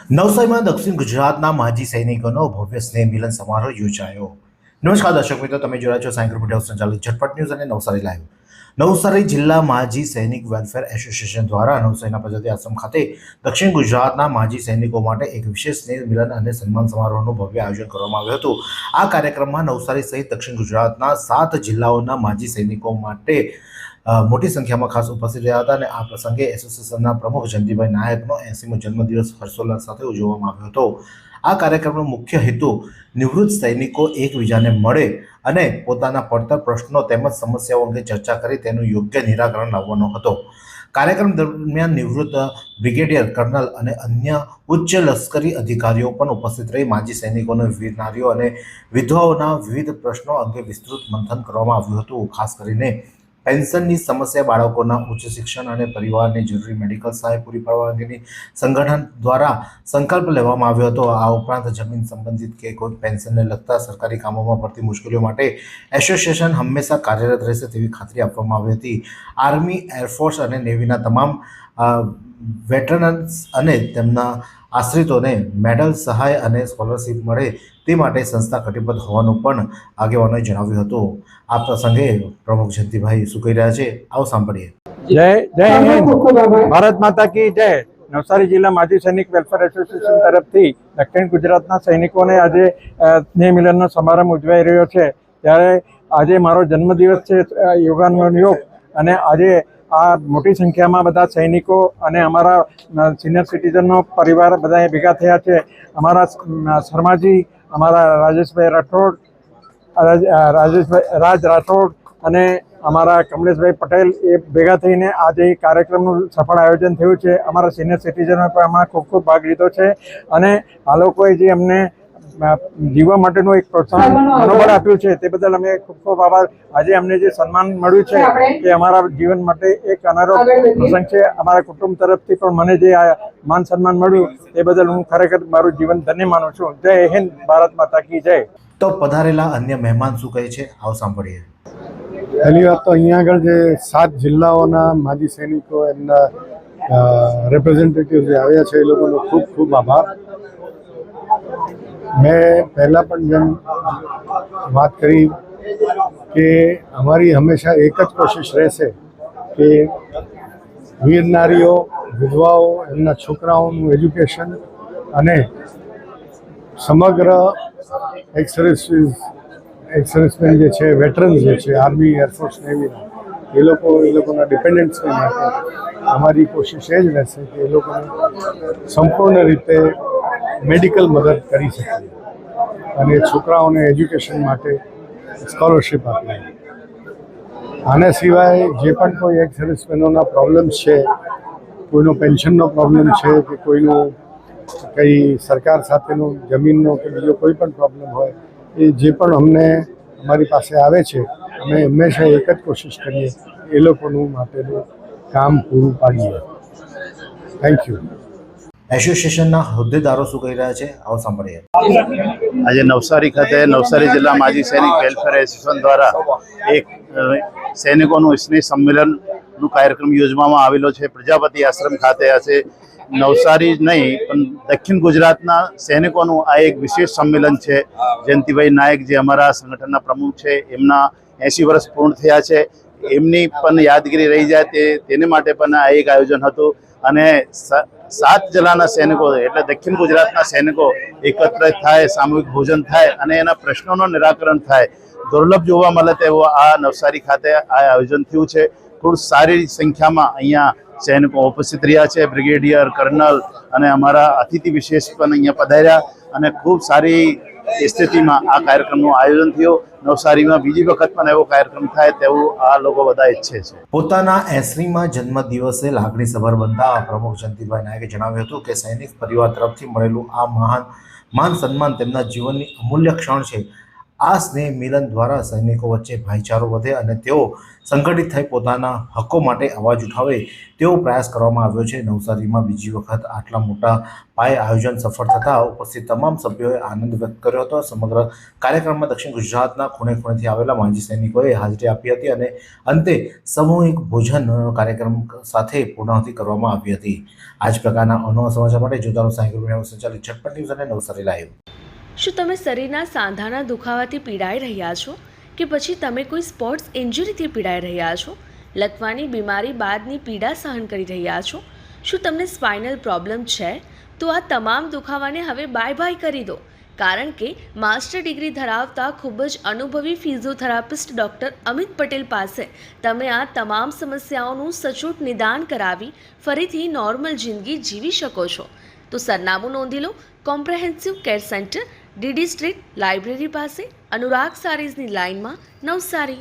નવસારીમાં દક્ષિણ ગુજરાતના માજી સૈનિકોનો ભવ્ય સ્નેહ મિલન સમારોહ યોજાયો. નમસ્કાર દર્શક મિત્રો, તમે જોયા છો સાયન્સ મીડિયા સંચાલિત ઝટપટ ન્યૂઝ અને નવસારી લાઈવ. નવસારી જિલ્લા માજી સૈનિક વેલફેર એસોસિએશન દ્વારા નવસારીના પ્રજાતિ આશ્રમ ખાતે દક્ષિણ ગુજરાતના માજી સૈનિકો માટે એક વિશેષ સ્નેહ મિલન અને સન્માન સમારોહનું ભવ્ય આયોજન કરવામાં આવ્યું હતું. આ કાર્યક્રમમાં નવસારી સહિત દક્ષિણ ગુજરાતના 7 જિલ્લાઓના માજી સૈનિકો માટે મોટી સંખ્યામાં ખાસ ઉપસ્થિત રહ્યા હતા અને આ પ્રસંગે એસોસિએશનના પ્રમુખ જયંતિભાઈ નાયકનો 80મો જન્મદિવસ હર્ષોલ્લાસ સાથે ઉજવવામાં આવ્યો હતો. આ કાર્યક્રમનો મુખ્ય હેતુ નિવૃત્ત સૈનિકો એકબીજાને મળે અને પોતાના પડતર પ્રશ્નો તેમજ સમસ્યાઓ અંગે ચર્ચા કરી તેનું યોગ્ય નિરાકરણ લાવવાનો હતો. કાર્યક્રમ દરમિયાન નિવૃત્ત બ્રિગેડિયર કર્નલ અને અન્ય ઉચ્ચ લશ્કરી અધિકારીઓ પણ ઉપસ્થિત રહી માજી સૈનિકોને વીર નારીઓ અને વિધવાઓના વિવિધ પ્રશ્નો અંગે વિસ્તૃત મંથન કરવામાં આવ્યું હતું. ખાસ કરીને પેન્શનની સમસ્યા, બાળકોના ઉચ્ચ શિક્ષણ અને પરિવારને જરૂરી મેડિકલ સહાય પૂરી પાડવા અંગેની સંગઠન દ્વારા સંકલ્પ લેવામાં આવ્યો હતો. આ ઉપરાંત જમીન સંબંધિત કે કોઈ પેન્શનને લગતા સરકારી કામોમાં પડતી મુશ્કેલીઓ માટે એસોસિએશન હંમેશા કાર્યરત રહેશે તેવી ખાતરી આપવામાં આવી હતી. આર્મી, એરફોર્સ અને નેવીના તમામ વેટરન્સ અને તેમના આશ્રિતોને મેડલ, સહાય અને સ્કોલરશીપ મળે તે માટે સંસ્થા કટિબદ્ધ હોવાનું પણ આગેવાનોએ જણાવ્યું હતું. આ પ્રસંગે પ્રમુખ જયંતિભાઈ શું કહી રહ્યા છે, આવો સાંભળીએ. જય હિન્દ, ભારત માતા કી જય. નવસારી જિલ્લા માજી સૈનિક વેલફેર એસોસિએશન તરફથી દક્ષિણ ગુજરાતના સૈનિકોને આજે સ્નેહ મિલનનો સમારંભ ઉજવાઈ રહ્યો છે. ત્યારે આજે મારો જન્મદિવસ છે, યોગાનો યોગ, અને આજે આ મોટી સંખ્યામાં બધા સૈનિકો અને અમારા સિનિયર સિટીઝનનો પરિવાર બધા ભેગા થયા છે. અમારા શર્માજી, અમારા રાજેશભાઈ રાઠોડ, રાજ રાઠોડ અને અમારા કમલેશભાઈ પટેલ એ ભેગા થઈને આજે કાર્યક્રમનું સફળ આયોજન થયું છે. અમારા સિનિયર સિટીઝનોએ પણ આમાં ખૂબ ખૂબ ભાગ લીધો છે અને આ લોકોએ જે અમને જીવવા માટેનું એક પ્રોત્સાહન મનોબળ આપ્યું છે તે બદલ અમે ખૂબ ખૂબ આભાર. આજે અમને જે સન્માન મળ્યું છે તે અમારા જીવન માટે એક અનારો પ્રસંગ છે. અમારા કુટુંબ તરફથી પણ મને જે આ માન સન્માન મળ્યું તે બદલ હું ખરેખર મારું જીવન ધન્ય માનું છું. જય હિન્દ, ભારત માતા કી જય. તો પધારેલા અન્ય મહેમાન શું કહે છે, આવો સાંભળીએ. પહેલી વાત તો અહીંયા આગળ જે 7 જિલ્લાઓના માજી સૈનિકો એમના રિપ્રેઝેન્ટેટિવ જે આવ્યા છે એ લોકોનો ખૂબ ખૂબ આભાર. મેં પહેલાં પણ જેમ વાત કરી કે અમારી હંમેશા એક જ કોશિશ રહેશે કે વીર નારીઓ, વિધવાઓ, એમના છોકરાઓનું એજ્યુકેશન અને સમગ્ર એક્સ સર્વિસમેન જે છે, વેટરન્સ જે છે, આર્મી, એરફોર્સ, નેવીના, એ લોકોના ડિપેન્ડન્ટ્સને માટે અમારી કોશિશ એ જ રહેશે કે એ લોકોને સંપૂર્ણ રીતે મેડિકલ મદદ કરી શકીએ અને છોકરાઓને એજ્યુકેશન માટે સ્કોલરશીપ આપીએ. આના સિવાય જે પણ કોઈ એક્સ સર્વિસમેનોના પ્રોબ્લેમ્સ છે, કોઈનો પેન્શનનો પ્રોબ્લેમ છે કે કોઈનું કંઈ સરકાર સાથેનો જમીનનો કે બીજો કોઈ પણ પ્રોબ્લેમ હોય, એ જે પણ અમને અમારી પાસે આવે છે અમે હંમેશા એક જ કોશિશ કરીએ એ લોકોનું માટેનું કામ પૂરું પાડીએ. Thank you. એસોસિએશનના હોદ્દેદારો શું કહી રહ્યા છે, આવો સાંભળીએ. આજે નવસારી ખાતે નવસારી જિલ્લા માજી સૈનિક વેલફેર એસોસિએશન દ્વારા એક સૈનિકોનું સ્નેહ સંમેલનનું કાર્યક્રમ યોજવામાં આવેલો છે. પ્રજાપતિ આશ્રમ ખાતે આજે નવસારી નહીં પણ દક્ષિણ ગુજરાતના સૈનિકોનું આ એક વિશેષ સંમેલન છે. જયંતિભાઈ નાયક જે અમારા સંગઠનના પ્રમુખ છે, એમના 80 વર્ષ પૂર્ણ થયા છે, એમની પણ યાદગીરી રહી જાય તેને માટે પણ આ એક આયોજન હતું. અને 7 જિલ્લાના સૈનિકો એટલે દક્ષિણ ગુજરાતના સૈનિકો એકત્રિત થાય, સામૂહિક ભોજન થાય અને એના પ્રશ્નોનું નિરાકરણ થાય. દુર્લભ જોવા મળે તેવું આ નવસારી ખાતે આ આયોજન થયું છે. ખૂબ સારી સંખ્યામાં અહીંયા સૈનિકો ઉપસ્થિત રહ્યા છે. બ્રિગેડિયર, કર્નલ અને અમારા અતિથિ વિશેષ પણ અહીંયા પધાર્યા અને ખૂબ સારી સ્થિતિમાં આ કાર્યક્રમનું આયોજન થયું. નવસારીમાં બીજી વખત પણ એવો કાર્યક્રમ થાય તેવું આ લોકો બધા ઈચ્છે છે. પોતાના 80મા જન્મદિવસે લાગણીસભર બનતા પ્રમુખ જયંતિભાઈ નાયકે જણાવ્યું હતું કે સૈનિક પરિવાર તરફથી મળેલું આ માન સન્માન તેમના જીવનની અમૂલ્ય ક્ષણ છે. આ સ્નેહ મિલન દ્વારા સૈનિકો વચ્ચે ભાઈચારો વધે અને તેઓ સંગઠિત થઈ પોતાના હક્કો માટે અવાજ ઉઠાવે તેવો પ્રયાસ કરવામાં આવ્યો છે. નવસારીમાં બીજી વખત આટલા મોટા પાયે આયોજન સફળ થતાં ઉપસ્થિત તમામ સભ્યોએ આનંદ વ્યક્ત કર્યો હતો. સમગ્ર કાર્યક્રમમાં દક્ષિણ ગુજરાતના ખૂણે ખૂણેથી આવેલા માજી સૈનિકોએ હાજરી આપી હતી અને અંતે સામૂહિક ભોજન કાર્યક્રમ સાથે પૂર્ણાહુતિ કરવામાં આવી હતી. આ જ પ્રકારના અનોખા સમાચાર માટે જોતા રહો સાંઈ ગ્રુપ સંચાલિત ઝટપટ ન્યૂઝ અને નવસારી લાઈવ. શું તમે શરીરના સાંધાના દુખાવાથી પીડાઈ રહ્યા છો કે પછી તમે કોઈ સ્પોર્ટ્સ ઇન્જરીથી પીડાઈ રહ્યા છો? લકવાની બીમારી બાદની પીડા સહન કરી રહ્યા છો? શું તમને સ્પાઇનલ પ્રોબ્લેમ છે? તો આ તમામ દુખાવાને હવે બાય બાય કરી દો, કારણ કે માસ્ટર ડિગ્રી ધરાવતા ખૂબ જ અનુભવી ફિઝિયોથેરાપિસ્ટ ડૉક્ટર અમિત પટેલ પાસે તમે આ તમામ સમસ્યાઓનું સચોટ નિદાન કરાવી ફરીથી નોર્મલ જિંદગી જીવી શકો છો. તો સરનામું નોંધી લો. Comprehensive care centre, DD street, library પાસે, અનુરાગ સારીઝની લાઇનમાં, નવસારી.